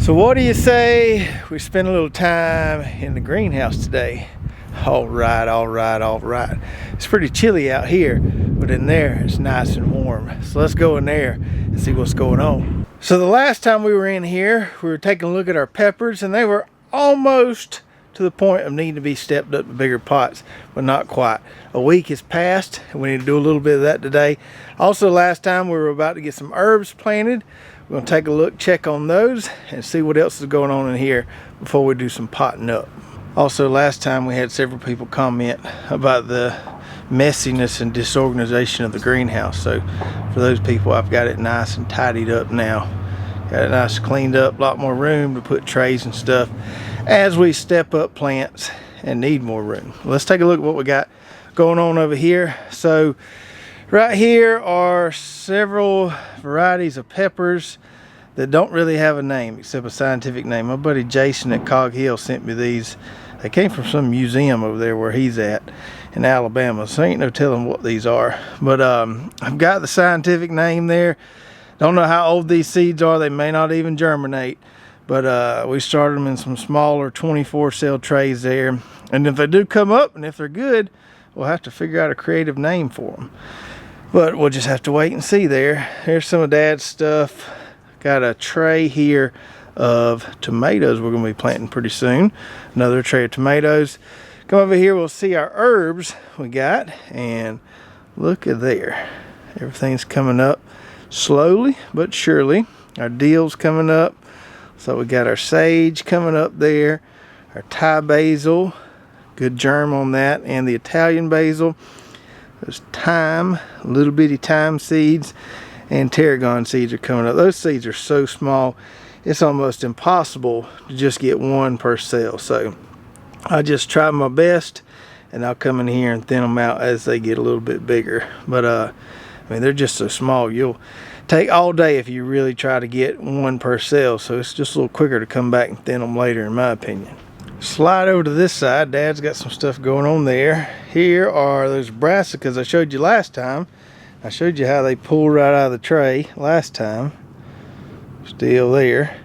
So what do you say we spend a little time in the greenhouse today? All right. It's pretty chilly out here, but in there it's nice and warm. So let's go in there and see what's going on. So the last time we were in here, we were taking a look at our peppers, and they were almost to the point of needing to be stepped up to bigger pots, but not quite. A week has passed, and we need to do a little bit of that today. Also, last time we were about to get some herbs planted. We're gonna take a look, check on those, and see what else is going on in here before we do some potting up. Also, last time we had several people comment about the messiness and disorganization of the greenhouse. So for those people, I've got it nice and tidied up now. Got it nice cleaned up, a lot more room to put trays and stuff as we step up plants and need more room. Let's take a look at what we got going on over here. So right here are several varieties of peppers that don't really have a name except a scientific name. My buddy Jason at Cog Hill sent me these. They came from some museum over there where he's at in Alabama, so ain't no telling what these are. But I've got the scientific name there. Don't know how old these seeds are. They may not even germinate. But we started them in some smaller 24 cell trays there. And if they do come up and if they're good, we'll have to figure out a creative name for them. But we'll just have to wait and see there. Here's some of Dad's stuff. Got a tray here of tomatoes we're going to be planting pretty soon. Another tray of tomatoes. Come over here, we'll see our herbs we got. And look at there. Everything's coming up slowly but surely. Our dill's coming up. So we got our sage coming up there, our Thai basil, good germ on that, and the Italian basil. There's thyme, little bitty thyme seeds, and tarragon seeds are coming up. Those seeds are so small, it's almost impossible to just get one per cell. So I just try my best, and I'll come in here and thin them out as they get a little bit bigger. But I mean, they're just so small, you'll take all day if you really try to get one per cell. So it's just a little quicker to come back and thin them later, in my opinion. Slide over to this side. Dad's got some stuff going on there. Here are those brassicas I showed you last time. I showed you how they pull right out of the tray last time. Still there.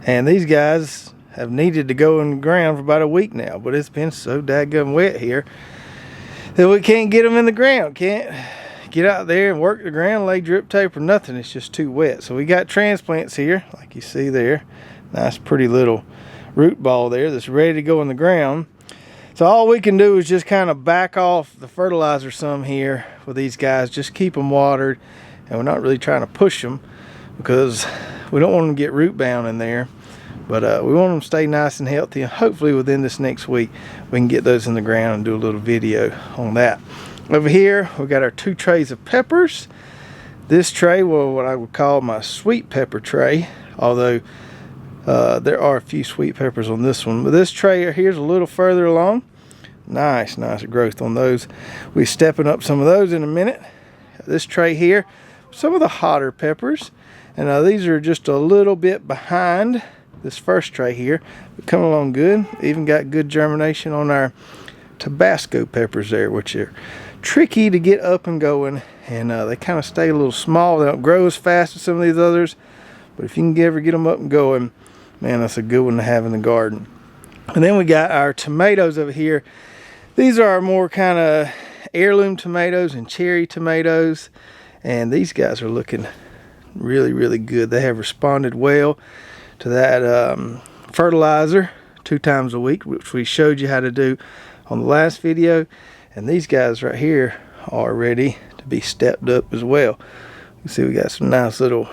And these guys have needed to go in the ground for about a week now, but it's been so dadgum wet here that we can't get them in the ground. Can't get out there and work the ground, lay drip tape or nothing. It's just too wet. So we got transplants here, like you see there. Nice pretty little root ball there that's ready to go in the ground. So all we can do is just kind of back off the fertilizer some here with these guys. Just keep them watered, and we're not really trying to push them because we don't want them to get root bound in there. But we want them to stay nice and healthy, and hopefully within this next week we can get those in the ground and do a little video on that. Over here, we've got our 2 trays of peppers. This tray, well, what I would call my sweet pepper tray, although there are a few sweet peppers on this one. But this tray here's a little further along. Nice growth on those. We're stepping up some of those in a minute. This tray here, some of the hotter peppers. And these are just a little bit behind this first tray here, but coming along good. Even got good germination on our Tabasco peppers there, which are tricky to get up and going, and they kind of stay a little small. They don't grow as fast as some of these others, but if you can ever get them up and going, man, that's a good one to have in the garden. And then we got our tomatoes over here. These are our more kind of heirloom tomatoes and cherry tomatoes, and these guys are looking really good. They have responded well to that fertilizer 2 times a week, which we showed you how to do on the last video. And these guys right here are ready to be stepped up as well. You see we got some nice little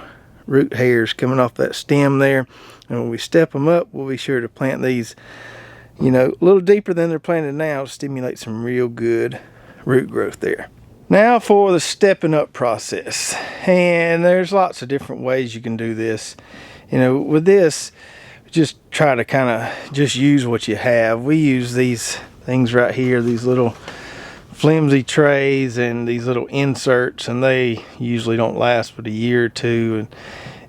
root hairs coming off that stem there. And when we step them up, we'll be sure to plant these, you know, a little deeper than they're planted now to stimulate some real good root growth there. Now for the stepping up process. And there's lots of different ways you can do this. You know, with this, just try to kind of just use what you have. We use these things right here, these little flimsy trays and these little inserts, and they usually don't last but a year or two, and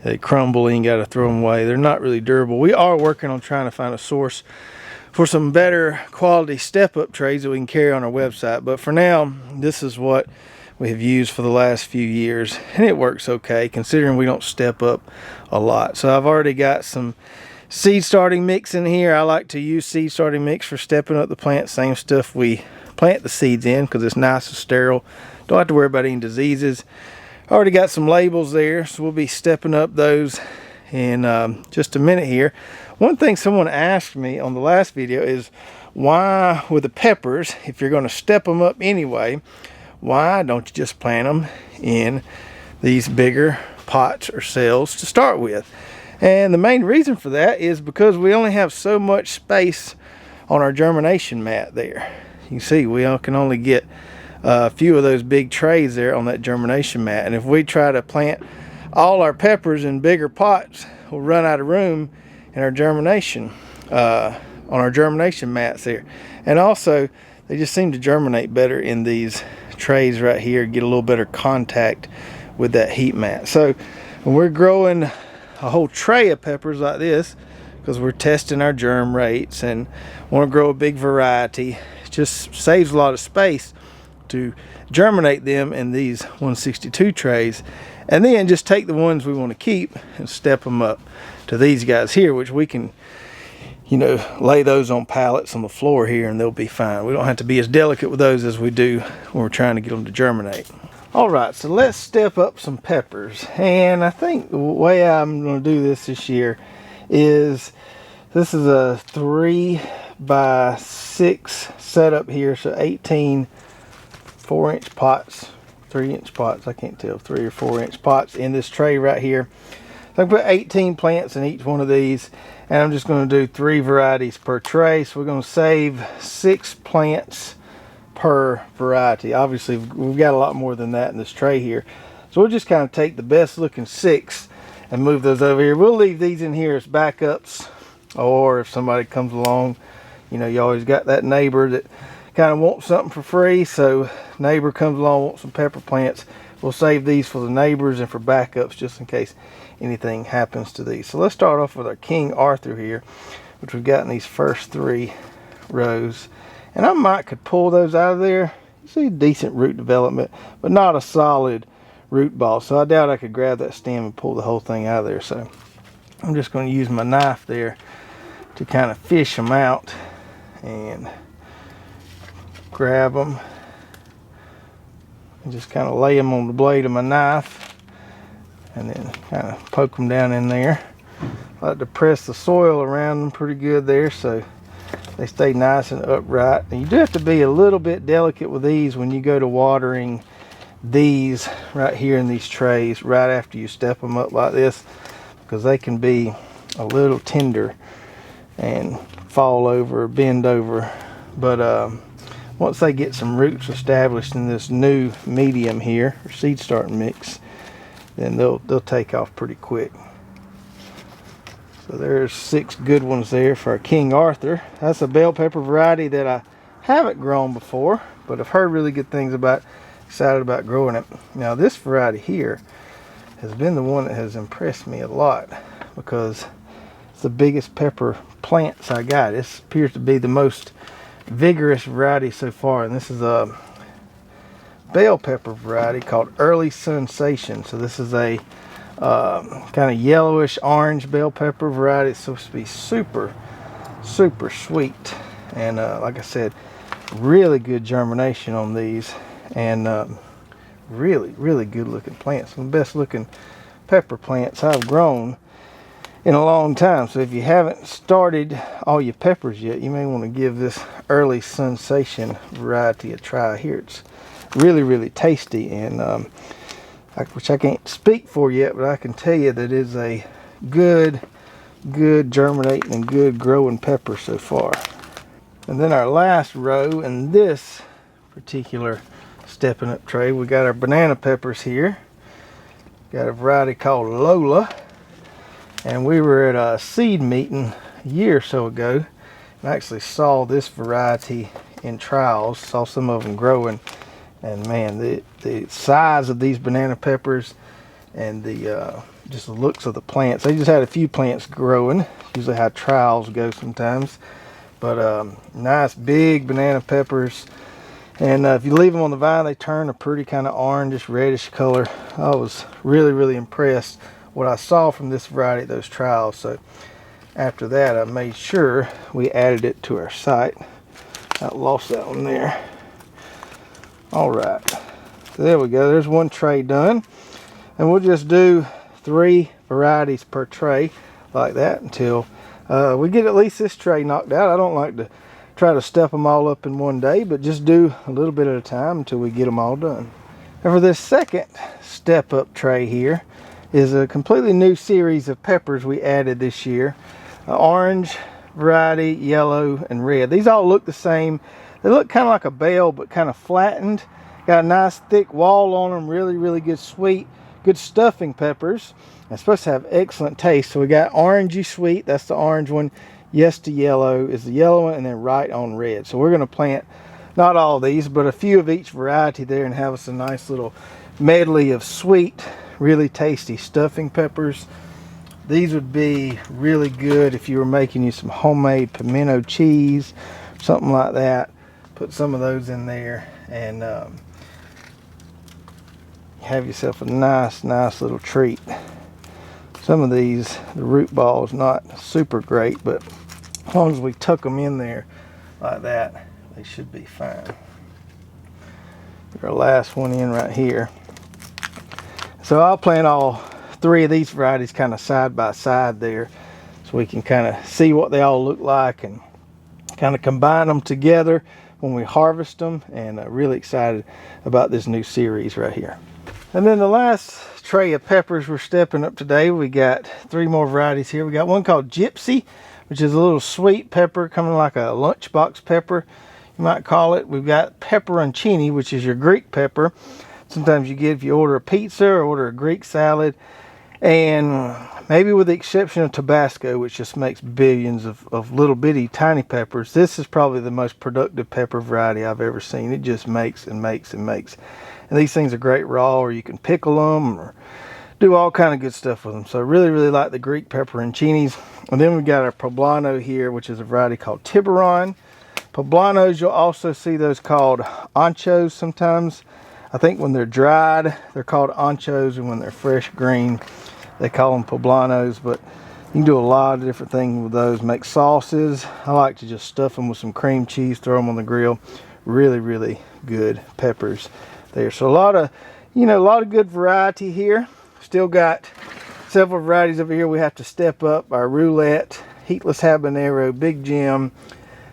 they crumble and you got to throw them away. They're not really durable. We are working on trying to find a source for some better quality step-up trays that we can carry on our website, but for now this is what we have used for the last few years, and it works okay considering we don't step up a lot. So I've already got some seed starting mix in here. I like to use seed starting mix for stepping up the plant. Same stuff we plant the seeds in because it's nice and sterile. Don't have to worry about any diseases. Already got some labels there, so we'll be stepping up those in just a minute here. One thing someone asked me on the last video is why with the peppers, if you're going to step them up anyway, why don't you just plant them in these bigger pots or cells to start with? And the main reason for that is because we only have so much space on our germination mat there. You can see we can only get a few of those big trays there on that germination mat, and if we try to plant all our peppers in bigger pots, we'll run out of room in our germination on our germination mats there. And also they just seem to germinate better in these trays right here, get a little better contact with that heat mat. So when we're growing a whole tray of peppers like this, because we're testing our germ rates and want to grow a big variety, it just saves a lot of space to germinate them in these 162 trays, and then just take the ones we want to keep and step them up to these guys here, which we can, you know, lay those on pallets on the floor here and they'll be fine. We don't have to be as delicate with those as we do when we're trying to get them to germinate. All right, so let's step up some peppers. And I think the way I'm going to do this year is, this is a 3x6 setup here, so 18 4-inch pots, 3-inch pots, I can't tell, 3 or 4-inch pots in this tray right here. So I put 18 plants in each one of these, and I'm just going to do 3 varieties per tray. So we're going to save 6 plants per variety. Obviously we've got a lot more than that in this tray here, so we'll just kind of take the best looking 6 and move those over here. We'll leave these in here as backups, or if somebody comes along, you know, you always got that neighbor that kind of wants something for free. So neighbor comes along, wants some pepper plants, we'll save these for the neighbors and for backups just in case anything happens to these. So let's start off with our King Arthur here, which we've got in these first 3 rows. And I could pull those out of there. You see decent root development, but not a solid root ball. So I doubt I could grab that stem and pull the whole thing out of there. So I'm just going to use my knife there to kind of fish them out and grab them and just kind of lay them on the blade of my knife and then kind of poke them down in there. I like to press the soil around them pretty good there so they stay nice and upright. And you do have to be a little bit delicate with these when you go to watering these right here in these trays right after you step them up like this, because they can be a little tender and fall over or bend over. But once they get some roots established in this new medium here, or seed starting mix, then they'll take off pretty quick. So there's 6 good ones there for our King Arthur. That's a bell pepper variety that I haven't grown before, but I've heard really good things about, excited about growing it. Now this variety here has been the one that has impressed me a lot because it's the biggest pepper plants I got. This appears to be the most vigorous variety so far, and this is a bell pepper variety called Early Sensation. So this is a kind of yellowish orange bell pepper variety. It's supposed to be super sweet, and like I said, really good germination on these, and really good looking plants. Some of the best looking pepper plants I've grown in a long time. So if you haven't started all your peppers yet, you may want to give this Early Sensation variety a try here. It's really tasty, and which I can't speak for yet, but I can tell you that is a good germinating and good growing pepper so far. And then our last row in this particular stepping up tray, we got our banana peppers here. Got a variety called Lola, and we were at a seed meeting a year or so ago and actually saw this variety in trials, saw some of them growing, and man, the size of these banana peppers and the just the looks of the plants. They just had a few plants growing, usually how trials go sometimes, but nice big banana peppers. And if you leave them on the vine, they turn a pretty kind of orangish reddish color. I was really impressed what I saw from this variety, those trials. So after that, I made sure we added it to our site. I lost that one there. All right, so there we go. There's one tray done, and we'll just do 3 varieties per tray like that until we get at least this tray knocked out. I don't like to try to stuff them all up in one day, but just do a little bit at a time until we get them all done. And for this second step up tray here is a completely new series of peppers we added this year. Orange variety, yellow, and red. These all look the same. They look kind of like a bell, but kind of flattened. Got a nice thick wall on them. Really good sweet, good stuffing peppers. It's supposed to have excellent taste. So we got orangey sweet, that's the orange one. Yes to yellow is the yellow one, and then right on red. So we're going to plant not all of these, but a few of each variety there, and have us a nice little medley of sweet, really tasty stuffing peppers. These would be really good if you were making you some homemade pimento cheese, something like that. Put some of those in there and have yourself a nice little treat. Some of these, the root ball is not super great, but as long as we tuck them in there like that, they should be fine. Put our last one in right here. So I'll plant all 3 of these varieties kind of side by side there, so we can kind of see what they all look like and kind of combine them together when we harvest them. And really excited about this new series right here. And then the last tray of peppers we're stepping up today, we got 3 more varieties here. We got one called Gypsy, which is a little sweet pepper, coming like a lunchbox pepper, you might call it. We've got pepperoncini, which is your Greek pepper. Sometimes you get if you order a pizza or order a Greek salad. And maybe with the exception of Tabasco, which just makes billions of little bitty tiny peppers, this is probably the most productive pepper variety I've ever seen. It just makes and makes and makes. And these things are great raw, or you can pickle them or do all kind of good stuff with them. So I really like the Greek pepperoncinis. And then we've got our poblano here, which is a variety called Tiburon. Poblanos, you'll also see those called anchos sometimes. I think when they're dried, they're called anchos, and when they're fresh green, they call them poblanos. But you can do a lot of different things with those. Make sauces. I like to just stuff them with some cream cheese, throw them on the grill. Really good peppers there. So a lot of good variety here. Still got several varieties over here we have to step up. Our roulette, heatless habanero, Big Jim,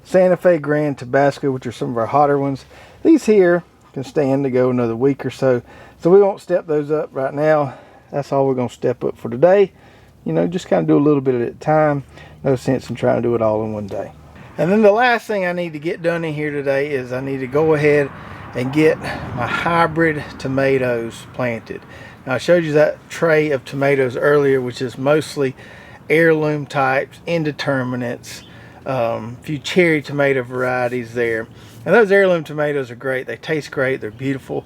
Santa Fe Grand, Tabasco, which are some of our hotter ones. These here can stand to go another week or so, so we won't step those up right now. That's all we're going to step up for today. Just kind of do a little bit at a time. No sense in trying to do it all in one day. And then the last thing I need to get done in here today is I need to go ahead and get my hybrid tomatoes planted. Now, I showed you that tray of tomatoes earlier, which is mostly heirloom types, indeterminates, a few cherry tomato varieties there. And those heirloom tomatoes are great. They taste great. They're beautiful.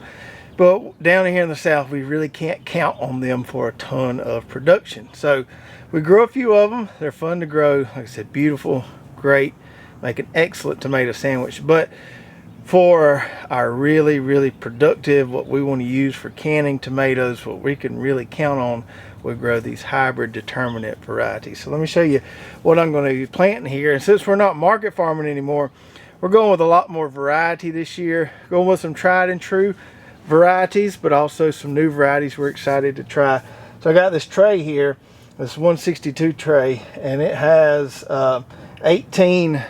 But down here in the South, we really can't count on them for a ton of production. So we grow a few of them. They're fun to grow. Like I said, beautiful, great. Make an excellent tomato sandwich. But for our really productive, what we want to use for canning tomatoes, what we can really count on, we grow these hybrid determinate varieties. So let me show you what I'm going to be planting here. And since we're not market farming anymore, we're going with a lot more variety this year. Going with some tried and true varieties, but also some new varieties we're excited to try. So I got this tray here, this 162 tray, and it has 18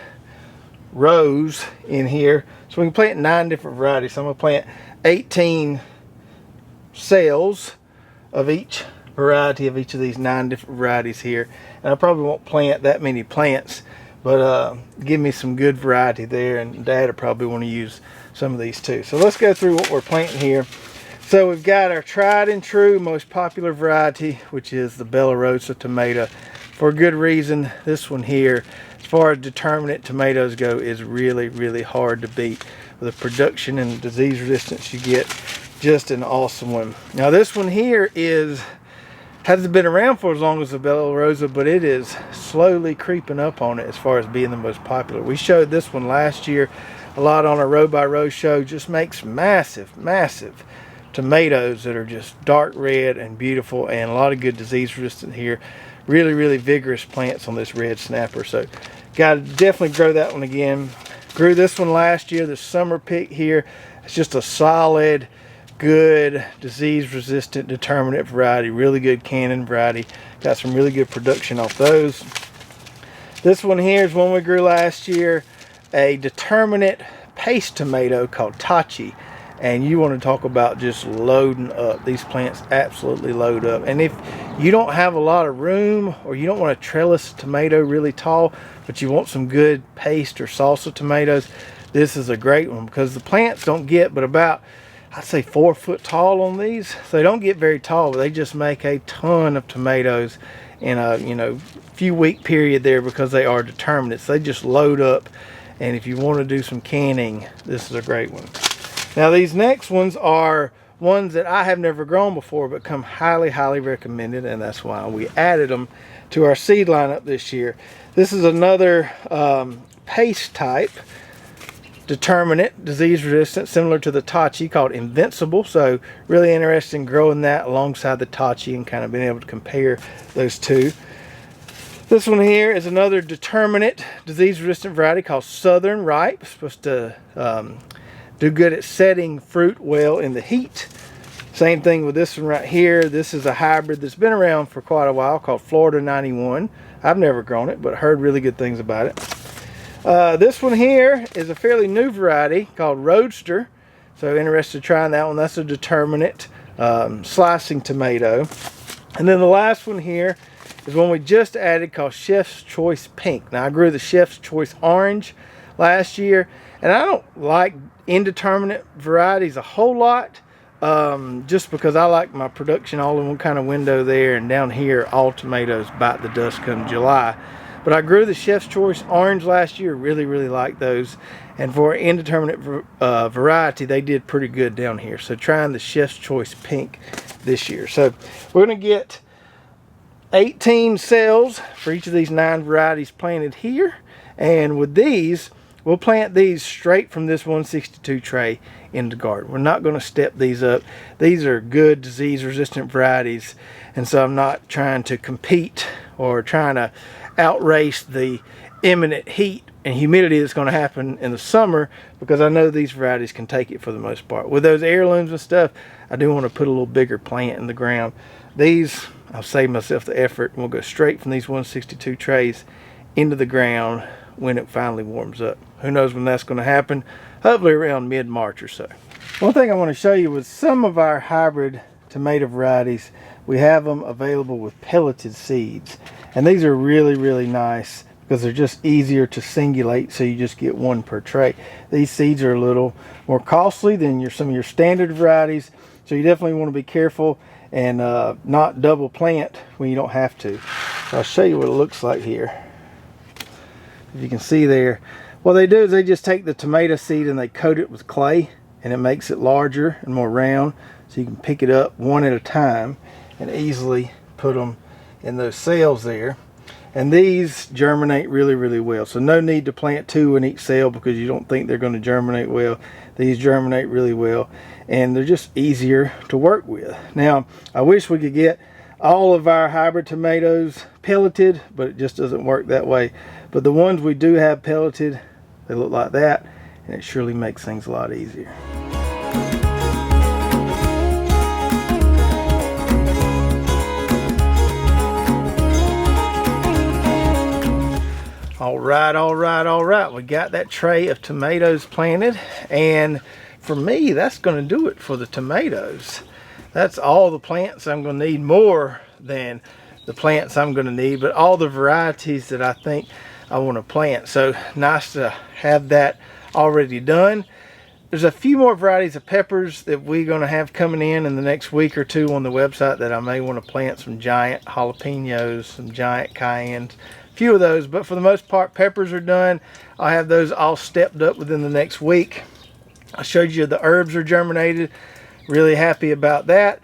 rows in here. So we can plant 9 different varieties. So I'm going to plant 18 cells of each variety of each of these 9 different varieties here. And I probably won't plant that many plants, but give me some good variety there, and Dad will probably want to use some of these too. So let's go through what we're planting here. So we've got our tried and true most popular variety, which is the Bella Rosa tomato. For a good reason. This one here, as far as determinate tomatoes go, is really hard to beat. With the production and disease resistance you get, just an awesome one. Now this one here hasn't been around for as long as the Bella Rosa, but it is slowly creeping up on it as far as being the most popular. We showed this one last year a lot on our row by row show. Just makes massive tomatoes that are just dark red and beautiful, and a lot of good disease resistance here. really vigorous plants on this red snapper. So got to definitely grow that one again. Grew this one last year, the summer pick here. It's just a solid, good, disease-resistant determinate variety. Really good cannon variety. Got some really good production off those. This one here is one we grew last year, a determinate paste tomato called Tachi. And you want to talk about just loading up. These plants absolutely load up. And if you don't have a lot of room, or you don't want to trellis tomato really tall, but you want some good paste or salsa tomatoes, this is a great one, because the plants don't get but about, I'd say, 4 foot tall on these. So they don't get very tall, but they just make a ton of tomatoes in a few week period there, because they are determinates. They just load up. And if you want to do some canning, this is a great one. Now these next ones are ones that I have never grown before, but come highly recommended, and that's why we added them to our seed lineup this year. This is another paste type determinate, disease resistant, similar to the Tachi, called Invincible. So really interested in growing that alongside the Tachi and kind of being able to compare those two. This one here is another determinate, disease resistant variety called Southern Ripe. It's supposed to do good at setting fruit well in the heat. Same thing with this one right here. This is a hybrid that's been around for quite a while called Florida 91. I've never grown it, but heard really good things about it. This one here is a fairly new variety called Roadster. So interested in trying that one. That's a determinate slicing tomato. And then the last one here is one we just added called Chef's Choice Pink. Now I grew the Chef's Choice Orange last year, and I don't like indeterminate varieties a whole lot, just because I like my production all in one kind of window there, and down here all tomatoes bite the dust come July. But I grew the Chef's Choice Orange last year. Really like those, and for an indeterminate variety, they did pretty good down here. So trying the Chef's Choice Pink this year. So we're going to get 18 cells for each of these 9 varieties planted here, and with these we'll plant these straight from this 162 tray into the garden. We're not going to step these up. These are good disease resistant varieties, and so I'm not trying to compete or trying to outrace the imminent heat and humidity that's going to happen in the summer, because I know these varieties can take it for the most part. With those heirlooms and stuff, I do want to put a little bigger plant in the ground. These, I'll save myself the effort, and we'll go straight from these 162 trays into the ground when it finally warms up. Who knows when that's going to happen? Hopefully around mid-March or so. One thing I want to show you with some of our hybrid tomato varieties, we have them available with pelleted seeds. And these are really nice, because they're just easier to singulate, so you just get one per tray. These seeds are a little more costly than some of your standard varieties, so you definitely want to be careful and not double plant when you don't have to. So I'll show you what it looks like here. If you can see there, what they do is they just take the tomato seed and they coat it with clay, and it makes it larger and more round, so you can pick it up one at a time and easily put them in those cells there. And these germinate really well, so no need to plant 2 in each cell because you don't think they're going to germinate well. These germinate really well, and they're just easier to work with. Now I wish we could get all of our hybrid tomatoes pelleted, but it just doesn't work that way. But the ones we do have pelleted, they look like that, and it surely makes things a lot easier. All right. We got that tray of tomatoes planted, and for me, that's going to do it for the tomatoes. That's all the plants I'm going to need, more than the plants I'm going to need, but all the varieties that I think I want to plant. So nice to have that already done. There's a few more varieties of peppers that we're going to have coming in the next week or two on the website that I may want to plant. Some giant jalapenos, some giant cayennes, a few of those, but for the most part peppers are done. I'll have those all stepped up within the next week. I showed you the herbs are germinated. Really happy about that.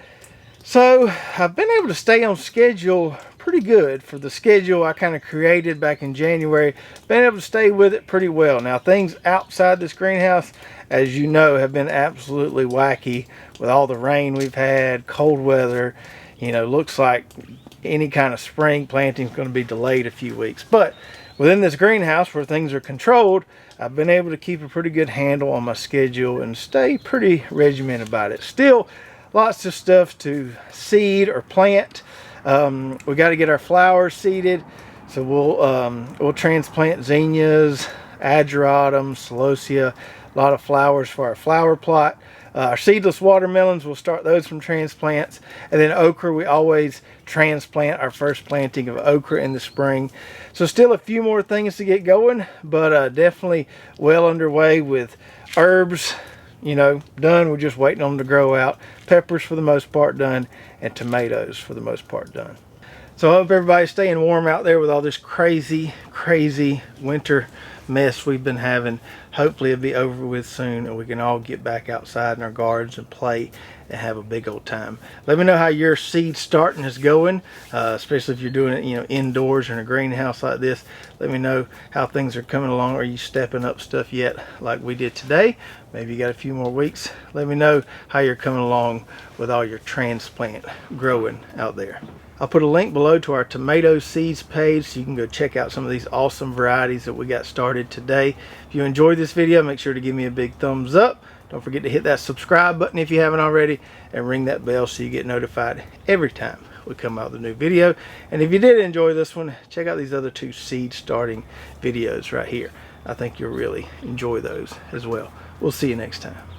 So I've been able to stay on schedule pretty good for the schedule I kind of created back in January. Been able to stay with it pretty well. Now things outside this greenhouse, as you know, have been absolutely wacky with all the rain we've had, cold weather. You know, looks like any kind of spring planting is going to be delayed a few weeks. But within this greenhouse where things are controlled, I've been able to keep a pretty good handle on my schedule and stay pretty regimented about it. Still, lots of stuff to seed or plant. We got to get our flowers seeded, so we'll transplant zinnias, ageratum, celosia, a lot of flowers for our flower plot. Our seedless watermelons, we'll start those from transplants. And then okra, we always transplant our first planting of okra in the spring. So still a few more things to get going, but definitely well underway with herbs, you know, done. We're just waiting on them to grow out. Peppers for the most part done, and tomatoes for the most part done. So I hope everybody's staying warm out there with all this crazy winter mess we've been having. Hopefully it'll be over with soon and we can all get back outside in our gardens and play and have a big old time. Let me know how your seed starting is going, especially if you're doing it, you know, indoors or in a greenhouse like this. Let me know how things are coming along. Are you stepping up stuff yet like we did today? Maybe you got a few more weeks. Let me know how you're coming along with all your transplant growing out there. I'll put a link below to our tomato seeds page so you can go check out some of these awesome varieties that we got started today. If you enjoyed this video, make sure to give me a big thumbs up. Don't forget to hit that subscribe button if you haven't already, and ring that bell so you get notified every time we come out with a new video. And if you did enjoy this one, check out these other 2 seed starting videos right here. I think you'll really enjoy those as well. We'll see you next time.